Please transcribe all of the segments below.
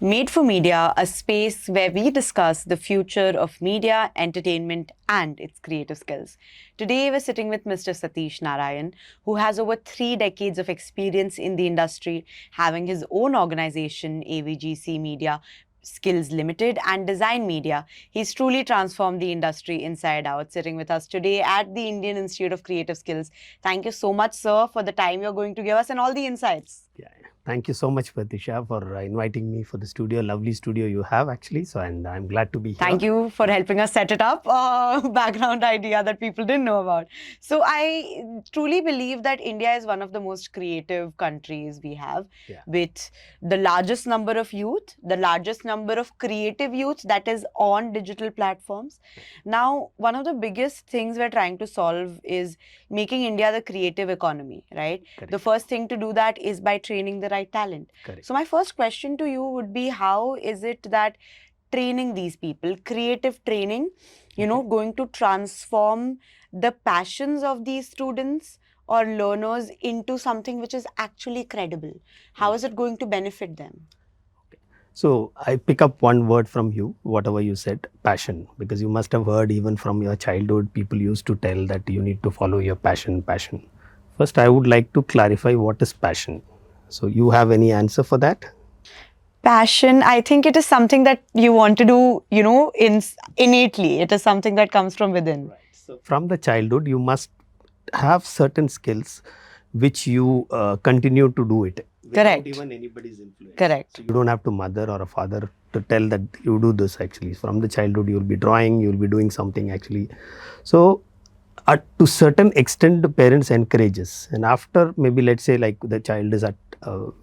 Made for Media, a space where we discuss the future of media, entertainment, and its creative skills. Today, we're sitting with Mr. Sathish Narayanan, who has over 3 decades of experience in the industry, having his own organization, AVGC Media Skills Limited and Design Media. He's truly transformed the industry inside out, sitting with us today at the Indian Institute of Creative Skills. Thank you so much, sir, for the time you're going to give us and all the insights. Yeah. Thank you so much, Pratisha, for inviting me for the studio. Lovely studio you have, actually. So, and I'm glad to be here. Thank you for helping us set it up. Background idea that people didn't know about. So I truly believe that India is one of the most creative countries we have, with the largest number of youth, the largest number of creative youth that is on digital platforms. Now, one of the biggest things we're trying to solve is making India the creative economy, right? Correct. The first thing to do that is by training the right talent. Correct. So my first question to you would be, how is it that training these people, creative training, going to transform the passions of these students or learners into something which is actually credible? How is it going to benefit them? So I pick up one word from you, whatever you said, passion, because you must have heard even from your childhood, people used to tell that you need to follow your passion. First, I would like to clarify what is passion. So you have any answer for that? Passion, I think it is something that you want to do, innately. It is something that comes from within. Right. So from the childhood, you must have certain skills which you continue to do it. Correct. Without even anybody's influence. Correct. So you don't have to mother or a father to tell that you do this actually. From the childhood, you will be drawing, you will be doing something actually. So to certain extent, the parents encourages. And after maybe let's say like the child is at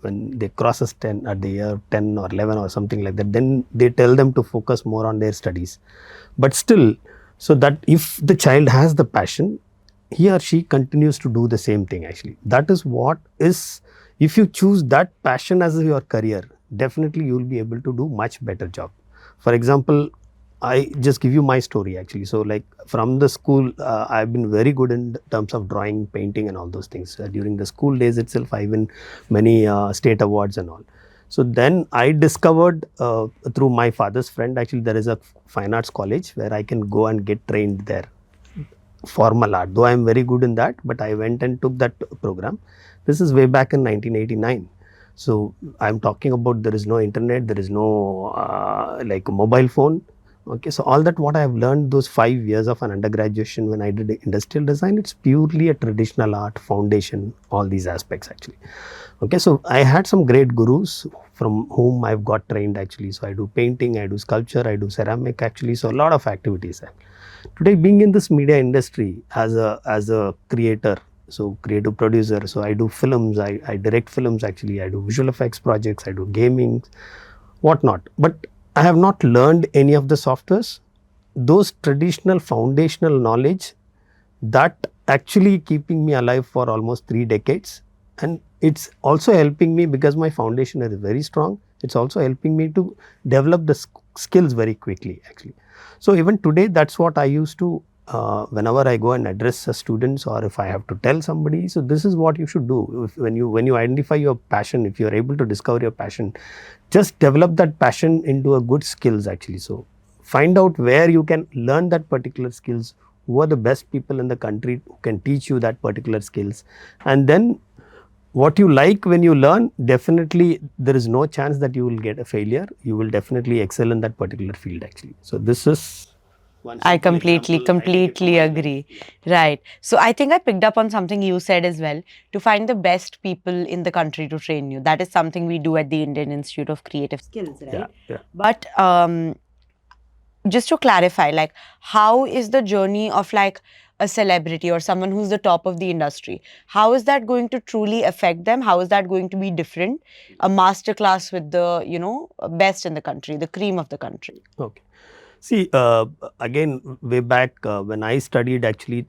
when they crosses 10 at the year 10 or 11 or something like that, then they tell them to focus more on their studies. But still, so that if the child has the passion, he or she continues to do the same thing actually. That is what is, if you choose that passion as your career, definitely you will be able to do much better job. For example, I just give you my story actually. So like from the school, I've been very good in terms of drawing, painting and all those things. During the school days itself, I win many state awards and all. So then I discovered through my father's friend, actually there is a fine arts college where I can go and get trained there. Formal art, though I am very good in that, but I went and took that program. This is way back in 1989. So I'm talking about there is no internet, there is no like a mobile phone. Okay, so all that what I have learned those 5 years of an undergraduation when I did industrial design, it's purely a traditional art foundation, all these aspects actually. Okay, so I had some great gurus from whom I've got trained actually. So I do painting, I do sculpture, I do ceramic actually. So a lot of activities. Today being in this media industry as a creator, so creative producer, so I do films, I direct films actually, I do visual effects projects, I do gaming, whatnot. But I have not learned any of the softwares. Those traditional foundational knowledge that actually keeping me alive for almost 3 decades. And it's also helping me because my foundation is very strong. It's also helping me to develop the skills very quickly actually. So even today, that's what I used to, whenever I go and address students or if I have to tell somebody, so this is what you should do. When you identify your passion, if you are able to discover your passion, just develop that passion into a good skills actually. So find out where you can learn that particular skills, who are the best people in the country who can teach you that particular skills. And then what you like when you learn, definitely there is no chance that you will get a failure. You will definitely excel in that particular field actually. So this is I completely agree. Right. So I think I picked up on something you said as well, to find the best people in the country to train you. That is something we do at the Indian Institute of Creative Skills, right? Yeah. But just to clarify, like, how is the journey of like a celebrity or someone who's the top of the industry? How is that going to truly affect them? How is that going to be different? A masterclass with the, best in the country, the cream of the country. Okay. See, again, way back when I studied actually,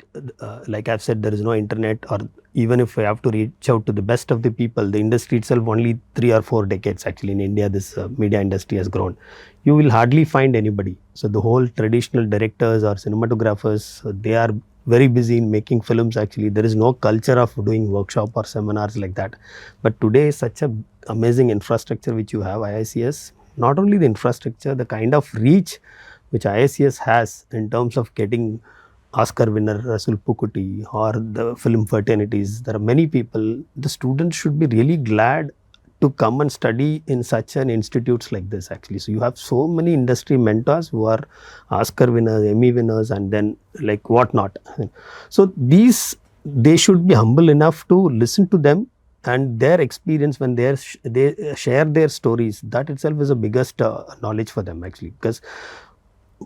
like I've said, there is no internet, or even if I have to reach out to the best of the people, the industry itself only 3 or 4 decades actually in India, this media industry has grown. You will hardly find anybody. So the whole traditional directors or cinematographers, they are very busy in making films actually. There is no culture of doing workshop or seminars like that. But today, such a amazing infrastructure which you have, IICS, Not only the infrastructure, the kind of reach which IICS has in terms of getting Oscar winner Rasul Pukuti or the film fraternities. There are many people. The students should be really glad to come and study in such an institutes like this actually. So you have so many industry mentors who are Oscar winners, Emmy winners, and then like whatnot. So these, they should be humble enough to listen to them and their experience when they share their stories. That itself is the biggest knowledge for them actually, because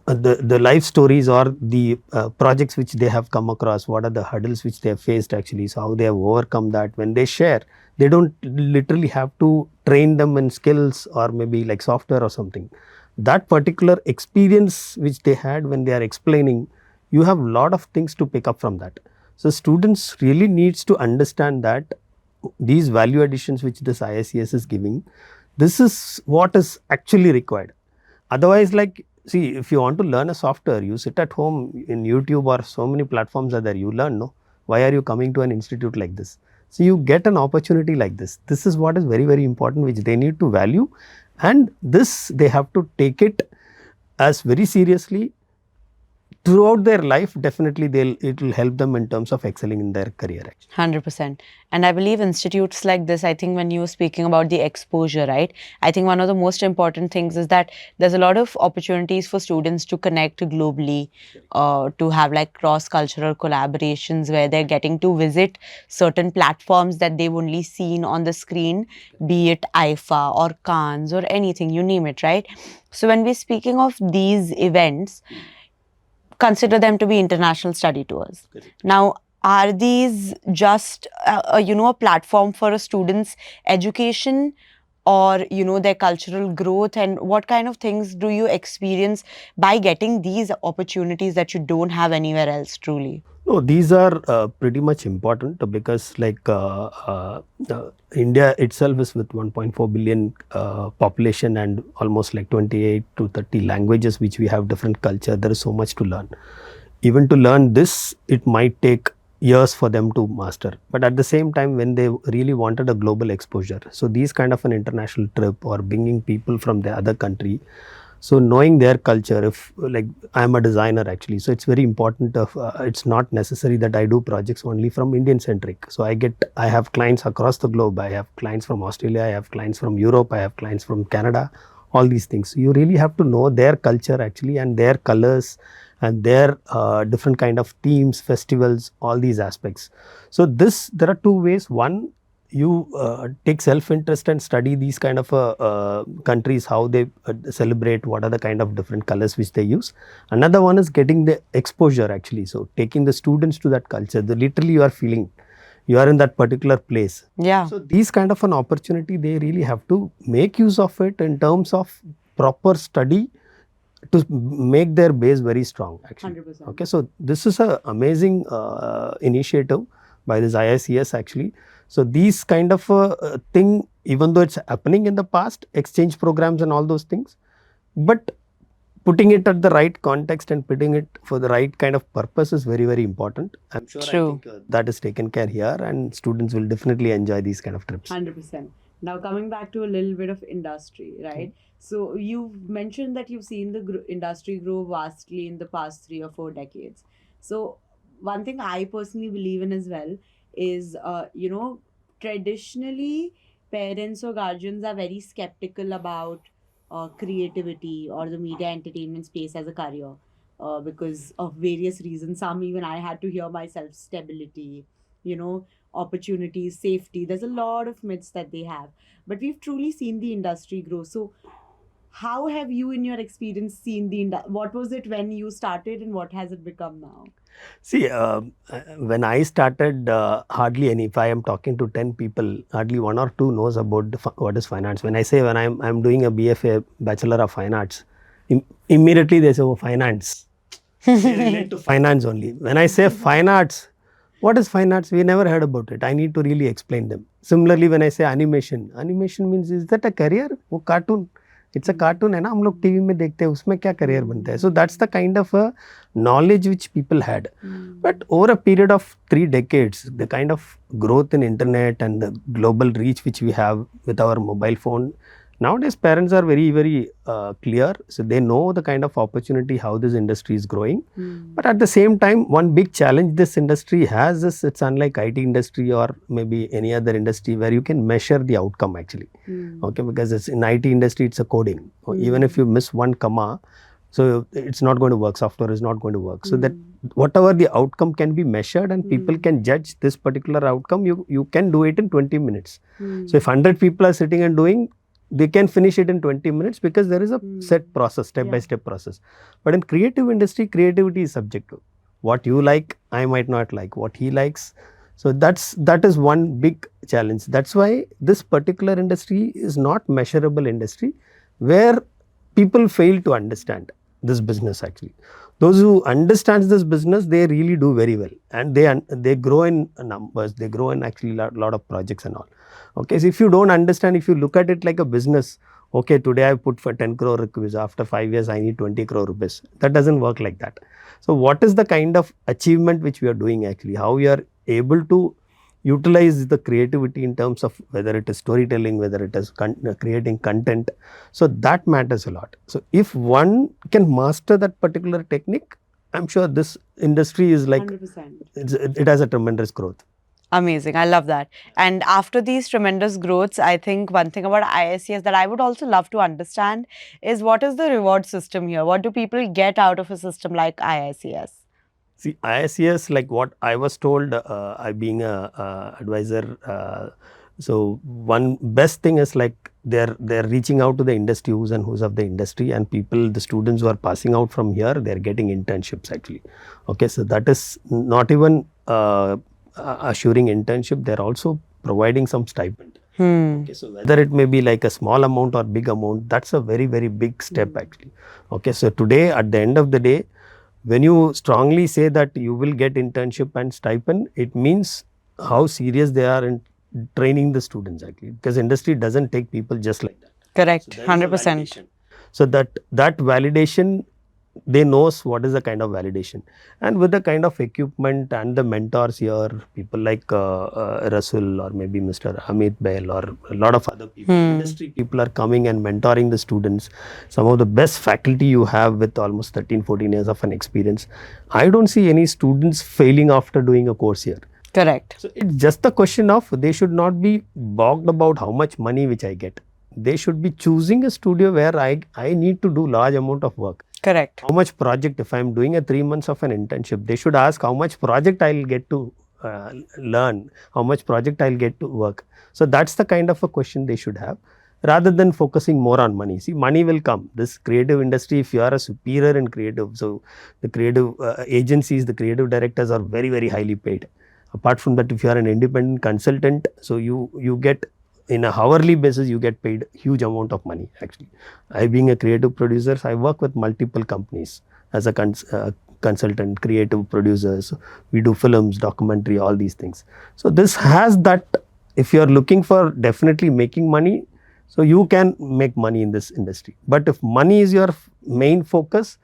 the life stories or the projects which they have come across, what are the hurdles which they have faced actually, so how they have overcome that. When they share, they don't literally have to train them in skills or maybe like software or something. That particular experience which they had when they are explaining, you have a lot of things to pick up from that. So students really needs to understand that these value additions which this IICS is giving, this is what is actually required. Otherwise, like, see, if you want to learn a software, you sit at home in YouTube or so many platforms are there, you learn, no? Why are you coming to an institute like this? So you get an opportunity like this. This is what is very, very important, which they need to value, and this they have to take it as very seriously throughout their life. Definitely it will help them in terms of excelling in their career actually. 100%. And I believe institutes like this, I think when you were speaking about the exposure, right? I think one of the most important things is that there's a lot of opportunities for students to connect globally, to have like cross-cultural collaborations where they're getting to visit certain platforms that they've only seen on the screen, be it IFA or Cannes or anything, you name it, right? So when we're speaking of these events, consider them to be international study tours. Now, are these just a platform for a student's education or their cultural growth, and what kind of things do you experience by getting these opportunities that you don't have anywhere else truly? No, these are pretty much important because like India itself is with 1.4 billion population and almost like 28 to 30 languages which we have different culture. There is so much to learn. Even to learn this, it might take years for them to master. But at the same time, when they really wanted a global exposure, so these kind of an international trip or bringing people from the other country, so knowing their culture, if like I'm a designer actually, so it's very important of it's not necessary that I do projects only from Indian centric. So I have clients across the globe. I have clients from Australia, I have clients from Europe, I have clients from Canada, all these things. So you really have to know their culture actually and their colors and their different kind of themes, festivals, all these aspects. So there are two ways. One, you take self-interest and study these kind of countries, how they celebrate, what are the kind of different colors which they use. Another one is getting the exposure actually. So taking the students to that culture, literally you are feeling, you are in that particular place. Yeah. So these kind of an opportunity, they really have to make use of it in terms of proper study to make their base very strong actually. 100%. Okay, so this is an amazing initiative by this IICS actually. So these kind of thing, even though it's happening in the past, exchange programs and all those things, but putting it at the right context and putting it for the right kind of purpose is very, very important. I'm sure True. I think that is taken care here and students will definitely enjoy these kind of trips. 100%. Now, coming back to a little bit of industry, right? So, you've mentioned that you've seen the industry grow vastly in the past 3 or 4 decades. So, one thing I personally believe in as well is, traditionally, parents or guardians are very skeptical about creativity or the media entertainment space as a career because of various reasons. Some even I had to hear myself: stability, opportunities, safety. There's a lot of myths that they have, but we've truly seen the industry grow. So how have you in your experience seen what was it when you started and what has it become now? See, when I started, hardly any, if I am talking to 10 people, hardly 1 or 2 knows about what is finance. When I'm doing a BFA, Bachelor of Fine Arts, immediately they say, oh, finance. They relate to finance only. When I say fine arts, what is fine arts? We never heard about it. I need to really explain them. Similarly, when I say animation means, is that a career? वो cartoon. It's a cartoon है ना, हम लोग TV में देखते हैं, उसमें क्या career बनता है. So that's the kind of a knowledge which people had. But over a period of 3 decades, the kind of growth in internet and the global reach which we have with our mobile phone Nowadays, parents are very, very clear. So they know the kind of opportunity, how this industry is growing. But at the same time, one big challenge this industry has is it's unlike IT industry or maybe any other industry where you can measure the outcome actually. Okay, because it's in IT industry, it's a coding. Even if you miss one comma, so it's not going to work. Software is not going to work. So that whatever the outcome can be measured and people can judge this particular outcome, you can do it in 20 minutes. So if 100 people are sitting and doing, they can finish it in 20 minutes because there is a set process, step by step process. But in creative industry, creativity is subjective. What you like, I might not like. What he likes. So that is one big challenge. That's why this particular industry is not measurable industry where people fail to understand this business actually. Those who understand this business, they really do very well, and they grow in numbers, they grow in actually lot of projects and all. Okay, so if you don't understand, if you look at it like a business, okay, today I put for 10 crore rupees, after 5 years I need 20 crore rupees. That doesn't work like that. So what is the kind of achievement which we are doing actually, how we are able to utilize the creativity in terms of whether it is storytelling, whether it is creating content. So that matters a lot. So if one can master that particular technique, I'm sure this industry is like, 100%. it has a tremendous growth. Amazing. I love that. And after these tremendous growths, I think one thing about IICS that I would also love to understand is what is the reward system here? What do people get out of a system like IICS? See, IICS, like what I was told, I being a advisor, so one best thing is like they're reaching out to the industry, who's and who's of the industry, and people, the students who are passing out from here, they're getting internships actually. Okay, so that is not even assuring internship, they're also providing some stipend. Okay, so whether it may be like a small amount or big amount, that's a very, very big step actually. Okay, so today at the end of the day, when you strongly say that you will get internship and stipend, it means how serious they are in training the students actually, because industry doesn't take people just like that. Correct, So 100%. So that validation, they knows what is the kind of validation, and with the kind of equipment and the mentors here, people like Rasul or maybe Mr. Amit Bail or a lot of other people, industry people are coming and mentoring the students. Some of the best faculty you have with almost 13-14 years of an experience. I don't see any students failing after doing a course here. Correct. So it's just a question of, they should not be bogged about how much money which I get. They should be choosing a studio where I need to do large amount of work. Correct. How much project, if I'm doing a 3 months of an internship, they should ask how much project I'll get to learn, how much project I'll get to work. So that's the kind of a question they should have, rather than focusing more on money. See, money will come. This creative industry, if you are a superior in creative, so the creative agencies, the creative directors are very, very highly paid. Apart from that, if you are an independent consultant, so you get, in a hourly basis, you get paid huge amount of money actually. I being a creative producer, I work with multiple companies as a consultant, creative producers. We do films, documentary, all these things. So this has that, if you are looking for definitely making money, so you can make money in this industry. But if money is your main focus,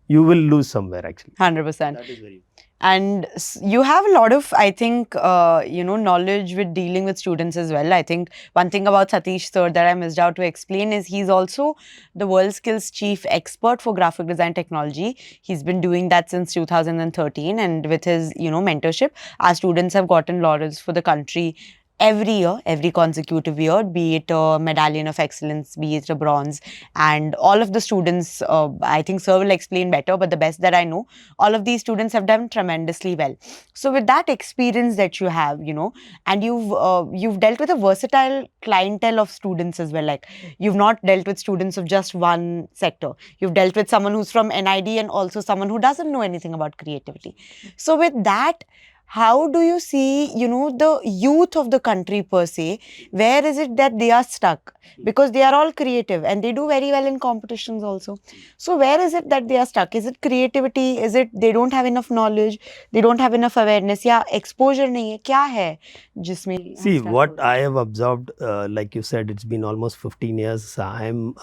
you will lose somewhere actually. 100%. That is very. And you have a lot of, I think, knowledge with dealing with students as well. I think one thing about Sathish sir that I missed out to explain is he's also the WorldSkills chief expert for graphic design technology. He's been doing that since 2013, and with his, mentorship, our students have gotten laurels for the country every year, every consecutive year, be it a medallion of excellence, be it a bronze, and all of the students, I think sir will explain better, but the best that I know, all of these students have done tremendously well. So with that experience that you have, and you've dealt with a versatile clientele of students as well, like you've not dealt with students of just one sector. You've dealt with someone who's from NID and also someone who doesn't know anything about creativity. So with that, how do you see, the youth of the country per se? Where is it that they are stuck? Because they are all creative and they do very well in competitions also. So where is it that they are stuck? Is it creativity? Is it they don't have enough knowledge? They don't have enough awareness? Yeah, exposure nahi hai. Kya hai jisme? See, what I have observed, like you said, it's been almost 15 years. I'm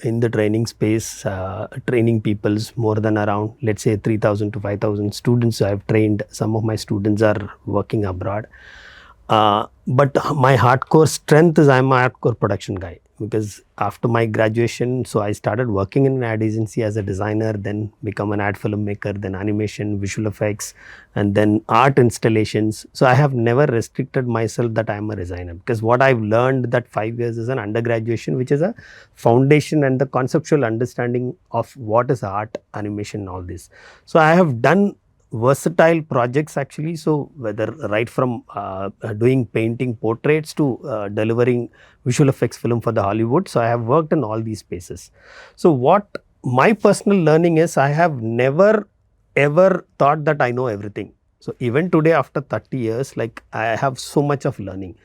in the training space, training people's more than around, let's say 3,000 to 5,000 students I've trained. Some of my students are working abroad. But my hardcore strength is I'm a hardcore production guy. because after my graduation, so I started working in an ad agency as a designer, then become an ad filmmaker, then animation, visual effects, and then art installations. So I have never restricted myself that I am a designer, because what I've learned that 5 years is an undergraduation, which is a foundation and the conceptual understanding of what is art, animation, and all this. So I have done versatile projects actually. So whether right from doing painting portraits to delivering visual effects film for the Hollywood. So I have worked in all these spaces. So what my personal learning is, I have never ever thought that I know everything. So even today after 30 years, like I have so much of learning,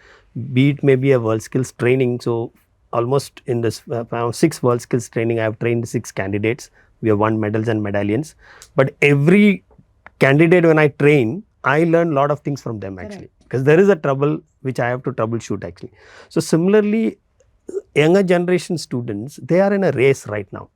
be it maybe a world skills training. So almost in this around 6 world skills training, I have trained 6 candidates. We have won medals and medallions. But every candidate when I train, I learn a lot of things from them actually, because there is a trouble which I have to troubleshoot actually. So similarly, younger generation students, they are in a race right now.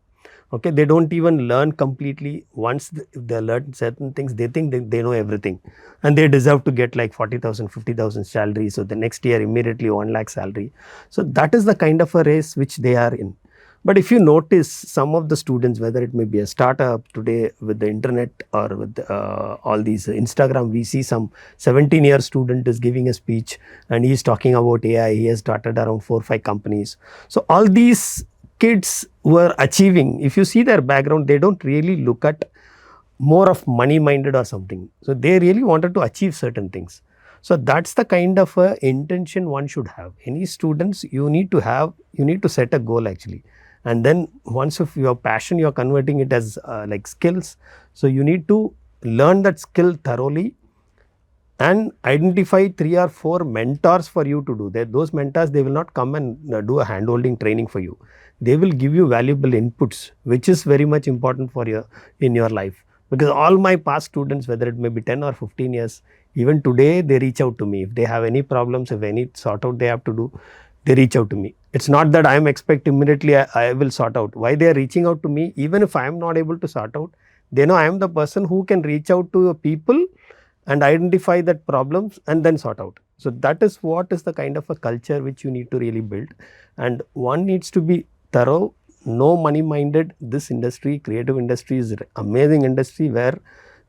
Okay, they don't even learn completely. Once they learn certain things, they think they know everything, and they deserve to get like 40,000, 50,000 salary. So the next year immediately 1 lakh salary. So that is the kind of a race which they are in. But if you notice, some of the students, whether it may be a startup today with the internet or with all these Instagram, we see some 17-year student is giving a speech and he is talking about AI. He has started around 4 or 5 companies. So all these kids were achieving, if you see their background, they don't really look at more of money minded or something. So they really wanted to achieve certain things. So that's the kind of intention one should have. Any students, you need to set a goal actually. And then once of your passion, you're converting it as like skills. So you need to learn that skill thoroughly and identify 3 or 4 mentors for you to do that. Those mentors, they will not come and do a handholding training for you. They will give you valuable inputs, which is very much important for you in your life. Because all my past students, whether it may be 10 or 15 years, even today they reach out to me. If they have any problems, if any sort out they have to do, they reach out to me. It's not that I am expect immediately I will sort out. Why they are reaching out to me? Even if I am not able to sort out, they know I am the person who can reach out to people and identify that problems and then sort out. So that is what is the kind of a culture which you need to really build. And one needs to be thorough, no money minded. This industry, creative industry, is an amazing industry where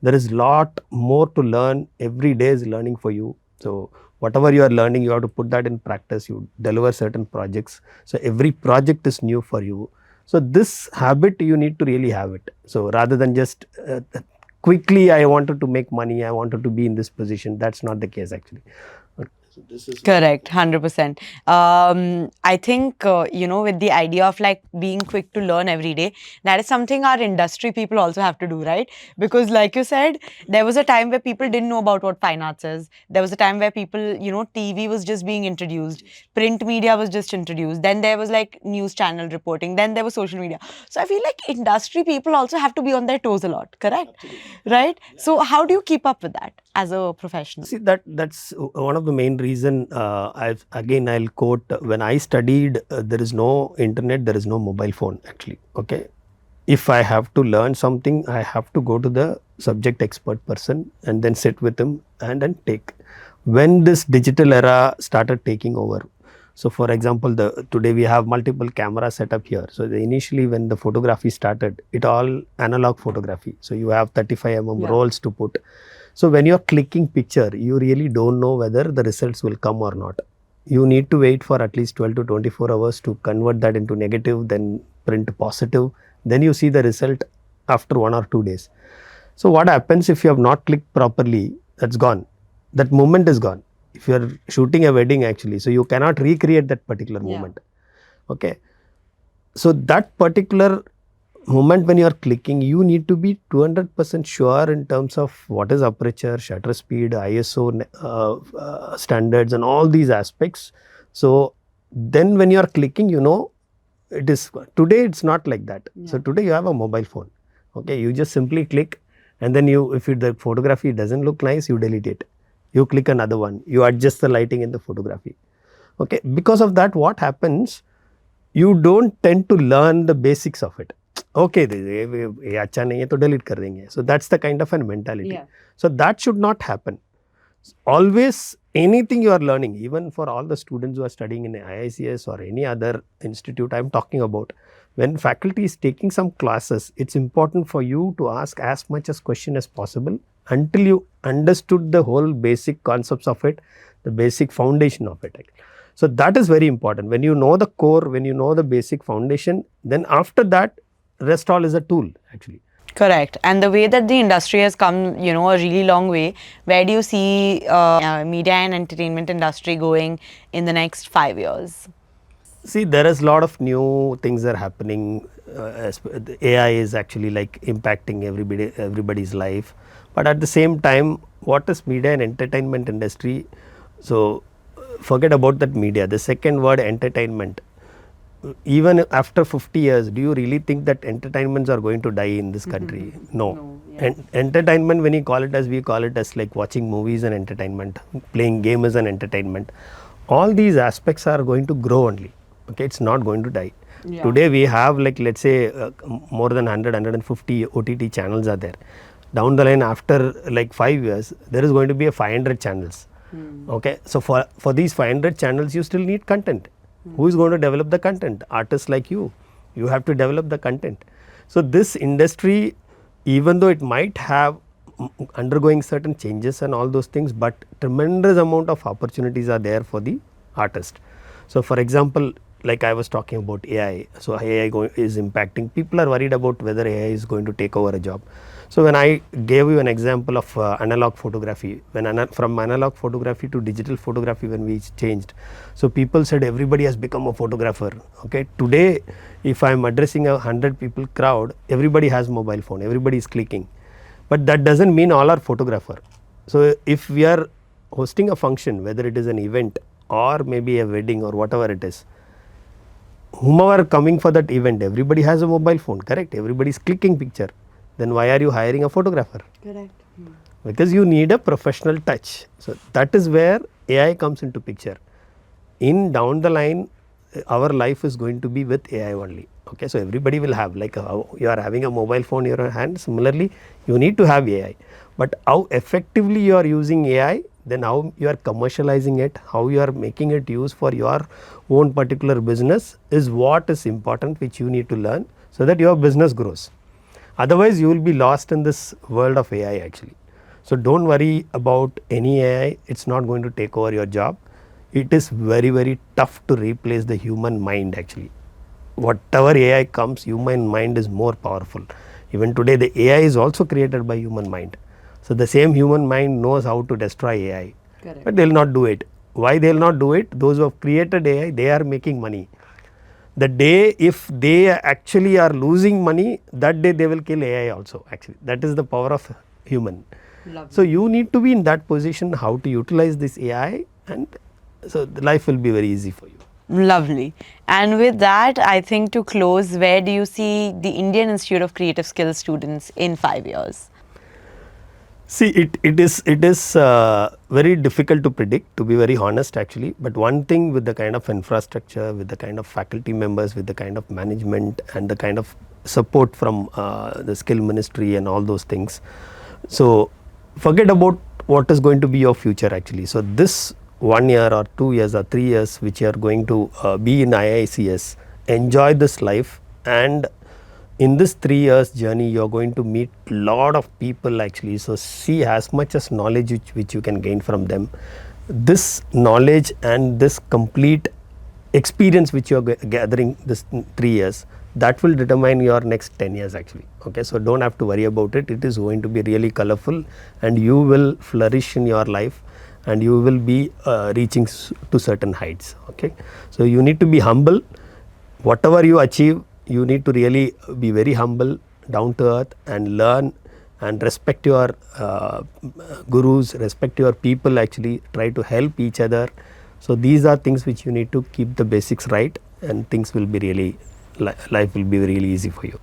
there is lot more to learn. Every day is learning for you. So whatever you are learning, you have to put that in practice. You deliver certain projects. So every project is new for you. So this habit, you need to really have it. So rather than just quickly, I wanted to make money, I wanted to be in this position. That's not the case actually. So this is correct, 100%. I think, with the idea of like being quick to learn every day, that is something our industry people also have to do, right? Because like you said, there was a time where people didn't know about what fine arts is. There was a time where people, TV was just being introduced, print media was just introduced. Then there was like news channel reporting. Then there was social media. So I feel like industry people also have to be on their toes a lot, correct? Absolutely. Right? Yeah. So how do you keep up with that as a professional? See, that's one of the main reason. I'll quote, when I studied, there is no internet, there is no mobile phone actually. Okay, if I have to learn something, I have to go to the subject expert person and then sit with him and then take. When this digital era started taking over, so for example, today we have multiple cameras set up here. So initially when the photography started, it all analog photography. So you have 35 rolls to put. So when you're clicking picture, you really don't know whether the results will come or not. You need to wait for at least 12 to 24 hours to convert that into negative, then print positive. Then you see the result after 1 or 2 days. So what happens if you have not clicked properly? That's gone. That moment is gone. If you are shooting a wedding actually, so you cannot recreate that particular moment. Okay. So that particular moment when you are clicking, you need to be 200% sure in terms of what is aperture, shutter speed, ISO standards and all these aspects. So then when you are clicking, it is, today it's not like that. So today you have a mobile phone. Okay, you just simply click and then if the photography doesn't look nice, you delete it. You click another one, you adjust the lighting in the photography. Okay, because of that, what happens, you don't tend to learn the basics of it. Okay, ये अच्छा नहीं है तो delete कर देंगे. So that's the kind of a mentality. So that should not happen. Always anything you are learning, even for all the students who are studying in IICS or any other institute I'm talking about, when faculty is taking some classes, it's important for you to ask as much as question as possible until you understood the whole basic concepts of it, the basic foundation of it. So that is very important. When you know the core, when you know the basic foundation, then after that, rest all is a tool actually. Correct. And the way that the industry has come, a really long way, where do you see media and entertainment industry going in the next 5 years? See, there is a lot of new things are happening. The AI is actually like impacting everybody's life. But at the same time, what is media and entertainment industry? So forget about that media. The second word, entertainment. Even after 50 years, do you really think that entertainments are going to die in this country? No. Entertainment, when you call it as, we call it as like watching movies and entertainment, playing game is an entertainment. All these aspects are going to grow only. Okay, it's not going to die. Yeah. Today we have like, let's say more than 100, 150 OTT channels are there. Down the line, after like 5 years, there is going to be a 500 channels. Okay, so for these 500 channels, you still need content. Who is going to develop the content? Artists like you. You have to develop the content. So this industry, even though it might have undergoing certain changes and all those things, but tremendous amount of opportunities are there for the artist. So for example, like I was talking about AI. So AI is impacting. People are worried about whether AI is going to take over a job. So when I gave you an example of analog photography, when from analog photography to digital photography, when we changed, so people said everybody has become a photographer. Okay, today if I am addressing a 100 people crowd, everybody has mobile phone, everybody is clicking, but that doesn't mean all are photographer. So if we are hosting a function, whether it is an event or maybe a wedding or whatever it is, whomever coming for that event, everybody has a mobile phone, correct? Everybody is clicking picture. Then why are you hiring a photographer? Correct. Because you need a professional touch. So that is where AI comes into picture. In down the line, our life is going to be with AI only. Okay, so everybody will have, like you are having a mobile phone in your hand. Similarly, you need to have AI. But how effectively you are using AI, then how you are commercializing it, how you are making it use for your own particular business is what is important, which you need to learn so that your business grows. Otherwise, you will be lost in this world of AI actually. So don't worry about any AI. It's not going to take over your job. It is very, very tough to replace the human mind actually. Whatever AI comes, human mind is more powerful. Even today, the AI is also created by human mind. So the same human mind knows how to destroy AI. Correct. But they will not do it. Why they will not do it? Those who have created AI, they are making money. The day if they actually are losing money, that day they will kill AI also actually. That is the power of human. Lovely. So you need to be in that position, how to utilize this AI, and so the life will be very easy for you. Lovely. And with that, I think to close, where do you see the Indian Institute of Creative Skills students in 5 years? See, it is very difficult to predict, to be very honest actually. But one thing, with the kind of infrastructure, with the kind of faculty members, with the kind of management and the kind of support from the skill ministry and all those things. So forget about what is going to be your future actually. So this 1 year or 2 years or 3 years which you are going to be in IICS, enjoy this life, and in this 3 years journey you are going to meet lot of people actually. So see as much as knowledge which you can gain from them. This knowledge and this complete experience which you are gathering this 3 years, that will determine your next 10 years actually. Okay, so don't have to worry about it. It is going to be really colorful and you will flourish in your life and you will be reaching to certain heights. Okay, so you need to be humble. Whatever you achieve, you need to really be very humble, down to earth, and learn and respect your gurus, respect your people actually, try to help each other. So these are things which you need to keep the basics right, and things will be really, life will be really easy for you.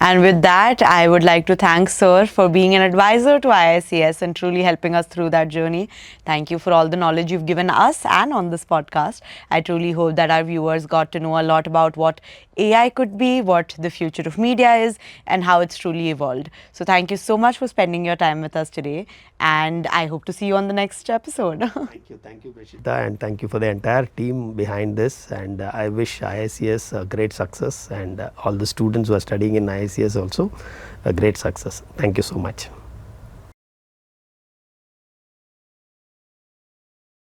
And with that, I would like to thank Sir for being an advisor to IICS and truly helping us through that journey. Thank you for all the knowledge you've given us and on this podcast. I truly hope that our viewers got to know a lot about what AI could be, what the future of media is, and how it's truly evolved. So thank you so much for spending your time with us today. And I hope to see you on the next episode. Thank you, Prashita, and thank you for the entire team behind this. And I wish IICS a great success, and all the students who are studying in IICS also a great success. Thank you so much.